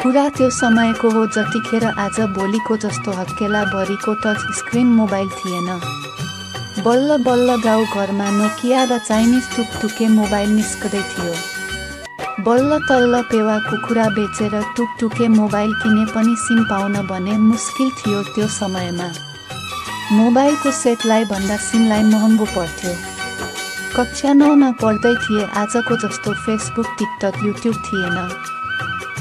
कुरा त्यो समयको हो जतिखेर आज भोलिको जस्तो हत्केला भरिको टच स्क्रिन मोबाइल थिएन। बल्ल बल्ल गाउँ घरमा नोकिया र चाइनिज टुकटुके मोबाइल निस्कदै थियो। बल्ल तल्ल पेवा कुखुरा बेचेर टुकटुके मोबाइल किने पनि सिम पाउन भने मुस्किल थियो त्यो समयमा। मोबाइलको सेटलाई भन्दा सिमलाई महँगो पर्थ्यो। कक्षा 9 मा पढ्दै थिए। आजको जस्तो फेसबुक, टिकटक, युट्युब थिएन।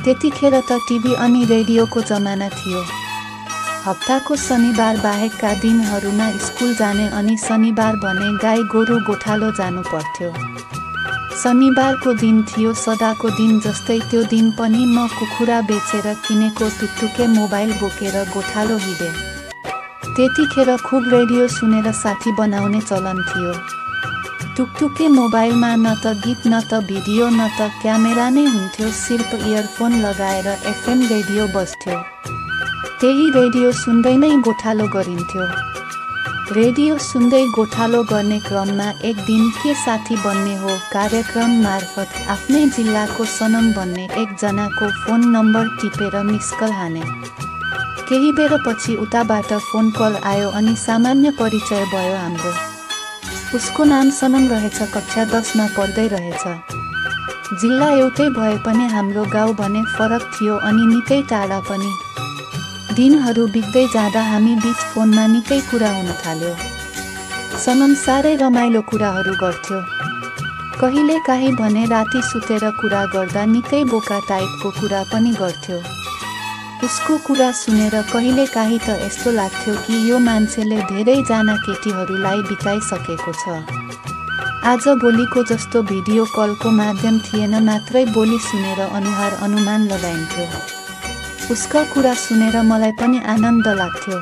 त्यतिखेर त टिभी अनि रेडियोको जमाना थियो। हप्ताको शनिबार बाहेकका दिनहरूमा स्कुल जाने अनि शनिबार भने गाई गोरु गोठालो जानु पर्थ्यो। शनिबारको दिन थियो सदाको दिन जस्तै त्यो दिन पनि म कुखुरा बेचेर किनेको टुकटुके मोबाइल बोकेर गोठालो हिँडे। त्यतिखेर खुब रेडियो सुनेर साथी बनाउने चलन थियो। टुकटुके मोबाइलमा न त गीत न त भिडियो न त क्यामेरा नै हुन्थ्यो। सिर्फ इयरफोन लगाएर एफएम रेडियो बज्थ्यो। त्यही रेडियो सुन्दै नै गोठालो गरिन्थ्यो। रेडियो सुन्दै गोठालो गर्ने क्रममा एक दिन के साथी बन्ने हो कार्यक्रम मार्फत आफ्नै जिल्लाको सनम बन्ने एकजनाको फोन नम्बर टिपेर मिसकल हाने। केही बेरपछि उताबाट फोन कल आयो अनि सामान्य परिचय भयो हाम्रो। उसको नाम सनम रहेछ। कक्षा 10 मा पढ्दै रहेछ। जिल्ला एउटै भए पनि हाम्रो गाउँ भने फरक थियो अनि निकै टाढा पनि। दिनहरू बित्दै जाँदा हामी बीच फोनमा निकै कुरा हुन थाल्यो। सनम साह्रै रमाइलो कुराहरू गर्थ्यो। कहिलेकाहीँ भने राति सुतेर कुरा गर्दा निकै बोका टाइपको कुरा पनि गर्थ्यो। उसको कुरा सुनेर कहिलेकाहीँ त यस्तो लाग्थ्यो कि यो मान्छेले धेरैजना केटीहरूलाई बिताइसकेको छ। आज भोलिको जस्तो भिडियो कलको माध्यम थिएन। मात्रै बोली सुनेर अनुहार अनुमान लगाइन्थ्यो। उसका कुरा सुनेर मलाई पनि आनन्द लाग्थ्यो।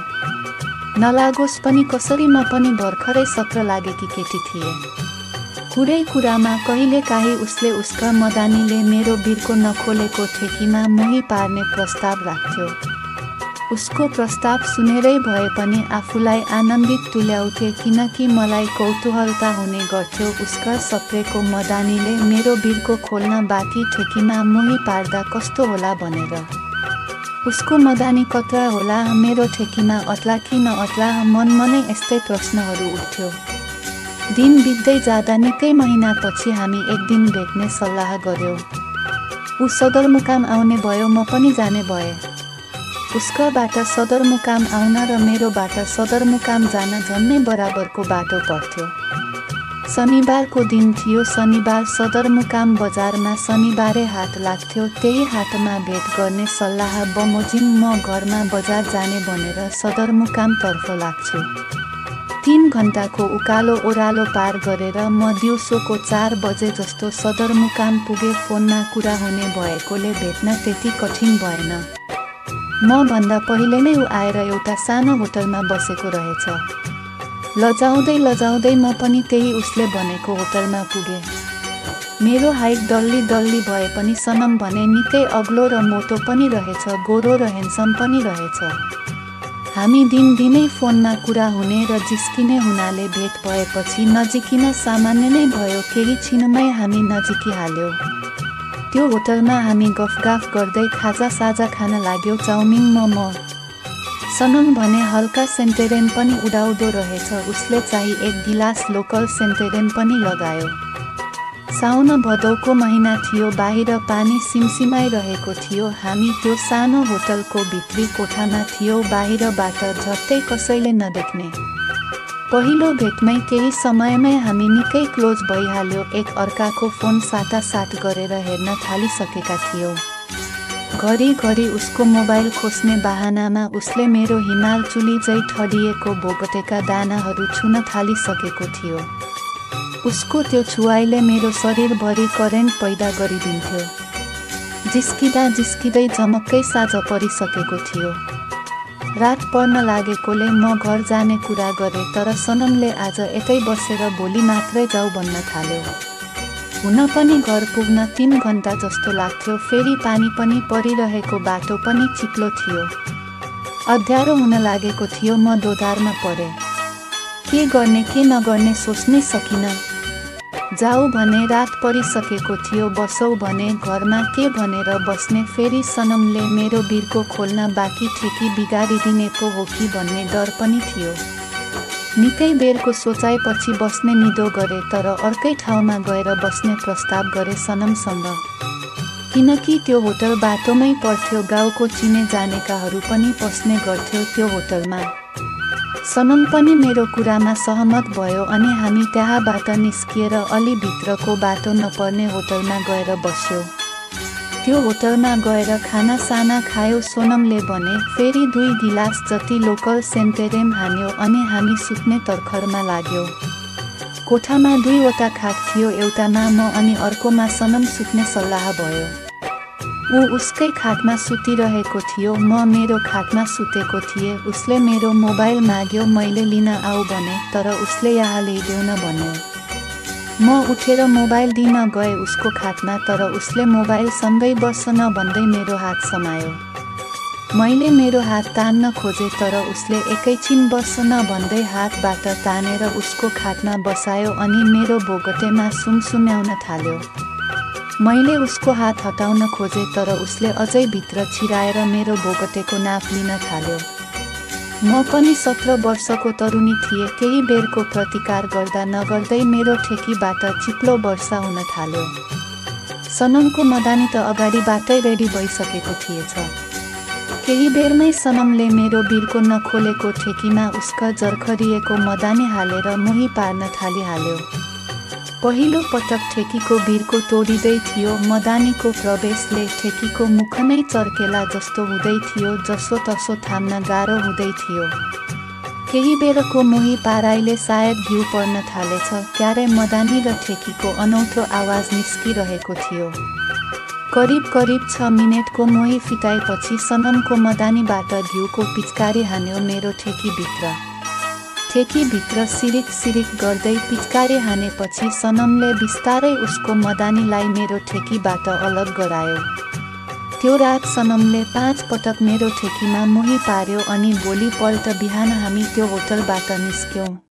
नलागोस् पनि कसरी म पनि भर्खरै 17 लागेकी केटी थिएँ। कुरै कुरामा कहिलेकाहीँ उसले उसका मदानीले मेरो बिर्को नखोलेको ठेकीमा मोही पार्ने प्रस्ताव राख्थ्यो। उसको प्रस्ताव सुनेरै भए पनि आफूलाई आनन्दित तुल्याउँथे किनकि मलाई कौतूहलता हुने गर्थ्यो उसका सप्रेको मदानीले मेरो बिर्को खोल्न बाँकी ठेकीमा मोही पार्दा कस्तो होला भनेर। उसको मदानी कत्रा होला, मेरो ठेकीमा अट्ला कि नअट्ला, मनमा नै यस्तै प्रश्नहरू उठ्थ्यो। दिन बित्दै जाँदा निकै महिनापछि हामी एक दिन भेट्ने सल्लाह गर्यौँ। ऊ सदरमुकाम आउने भयो, म पनि जाने भएँ। उसकाबाट सदरमुकाम आउन र मेरोबाट सदरमुकाम जान झन्नै बराबरको बाटो पर्थ्यो। शनिबारको दिन थियो। शनिबार सदरमुकाम बजारमा शनिबारे हाट लाग्थ्यो। त्यही हाटमा भेट गर्ने सल्लाह बमोजिम म घरमा बजार जाने भनेर सदरमुकामतर्फ लाग्छु। 3 घण्टाको उकालो ओह्रालो पार गरेर म दिउँसोको 4 बजे जस्तो सदरमुकाम पुगे। फोनमा कुरा हुने भएकोले भेट्न त्यति कठिन भएन। म भन्दा पहिले नै ऊ आएर एउटा सानो होटलमा बसेको रहेछ। लजाउँदै लजाउँदै म पनि त्यही उसले भनेको होटलमा पुगे। मेरो हाइट डल्ली डल्ली भए पनि सनम भने निकै अग्लो र मोटो पनि रहेछ, गोरो र ह्यान्डसम पनि रहेछ। हामी दिनदिनै फोनमा कुरा हुने र जिस्किने हुनाले भेट भएपछि नजिकिन सामान्य नै भयो। केही छिनमै हामी नजिकिहाल्यौँ। त्यो होटलमा हामी गफगाफ गर्दै खाजा साजा खान लाग्यौँ। चाउमिन, मोमो। सनम भने हल्का सेन्टेरेन पनि उडाउँदो रहेछ। उसले चाहिँ 1 गिलास लोकल सेन्टेरेन पनि लगायो। साउन भदौको महिना थियो। बाहिर पानी सिमसिमाइरहेको थियो। हामी त्यो सानो होटलको भित्री कोठामा थियौँ। बाहिरबाट झट्टै कसैले नदेख्ने। पहिलो भेटमै केही समयमै हामी निकै क्लोज भइहाल्यो। एक अर्काको फोन साटासाट गरेर हेर्न थालिसकेका थियौँ। घरिघरि उसको मोबाइल खोज्ने बहानामा उसले मेरो हिमाल चुली झै ठडिएको भोगटेका दानाहरू छुन थालिसकेको थियो। उसको त्यो छुवाइले मेरो शरीरभरि करेन्ट पैदा गरिदिन्थ्यो। जिस्किँदा जिस्किँदै झमक्कै साँझ परिसकेको थियो। रात पर्न लागेकोले म घर जाने कुरा गरेँ, तर सनमले आज यतै बसेर भोलि मात्रै जाऊ भन्न थाल्यो। हुन पनि घर पुग्न 3 घण्टा जस्तो लाग्थ्यो। फेरि पानी पनि परिरहेको, बाटो पनि चिप्लो थियो। अँध्यारो हुन लागेको थियो। म दोधारमा परेँ। के गर्ने के नगर्ने सोच्नै सकिनँ। जाऊ भने रात परिसकेको थियो, बसौ भने घरमा के भनेर बस्ने। फेरि सनमले मेरो बिर्को खोल्न बाँकी ठेकी बिगारिदिने पो हो कि भन्ने डर पनि थियो। निकै बेरको सोचाइपछि बस्ने निदो गरे, तर अर्कै ठाउँमा गएर बस्ने प्रस्ताव गरे सनमसँग। किनकि त्यो होटल बाटोमै पर्थ्यो, गाउँको चिने जानेकाहरू पनि पस्ने गर्थ्यो त्यो होटलमा। सनम पनि मेरो कुरामा सहमत भयो अनि हामी त्यहाँबाट निस्किएर अलि भित्रको बाटो नपर्ने होटलमा गएर बस्यो। त्यो होटलमा गएर खाना साना खायो सोनमले भने। फेरि 2 गिलास जति लोकल सेन्टेरेम हान्यो अनि हामी सुत्ने तर्खरमा लाग्यो। कोठामा 2वटा खाट थियो, एउटामा म अनि अर्कोमा सनम सुत्ने सल्लाह भयो। ऊ उसकै खाटमा सुतिरहेको थियो, म मेरो खाटमा सुतेको थिएँ। उसले मेरो मोबाइल माग्यो, मैले लिन आऊ भने, तर उसले यहाँ ल्याइदेऊ न भन्यो। म उठेर मोबाइल दिन गएँ उसको खाटमा, तर उसले मोबाइल सँगै बस्छ न भन्दै मेरो हात समायो। मैले मेरो हात तान्न खोजेँ, तर उसले एकैछिन बस्छ न भन्दै हातबाट तानेर उसको खाटमा बसायो अनि मेरो बोगटेमा सुनसुन्याउन थाल्यो। मैले उसको हात हटाउन खोजेँ, तर उसले अझै भित्र छिराएर मेरो बोगटेको नाप लिन थाल्यो। म पनि 17 वर्षको तरुणी थिएँ। केही बेरको प्रतिकार गर्दा नगर्दै मेरो ठेकीबाट चिप्लो वर्षा हुन थाल्यो। सनमको मदानी त अगाडिबाटै रेडी भइसकेको थिएछ। केही बेरमै सनमले मेरो बिर्को नखोलेको ठेकीमा उसका जर्खरिएको मदानी हालेर मोही पार्न थालिहाल्यो। पहिलो पटक ठेकीको बिर्को तोडिँदै थियो। मदानीको प्रवेशले ठेकीको मुख नै चर्केला जस्तो हुँदै थियो, जसो तसो थाम्न गाह्रो हुँदै थियो। केही बेरको मोही पाराइले सायद घिउ पर्न थालेछ, क्यारे मदानी र ठेकीको अनौठो आवाज निस्किरहेको थियो। करिब 6 मिनेटको मोही फिटाएपछि सनमको मदानीबाट घिउको पिचकारी हान्यो मेरो ठेकीभित्र। ठेकीभित्र सिरिक सिरिक गर्दै पिचकारी हानेपछि सनमले बिस्तारै उसको मदानीलाई मेरो ठेकीबाट अलग गरायो। त्यो रात सनमले 5 पटक मेरो ठेकीमा मोही पार्यो अनि भोलिपल्ट बिहान हामी त्यो होटलबाट निस्क्यौँ।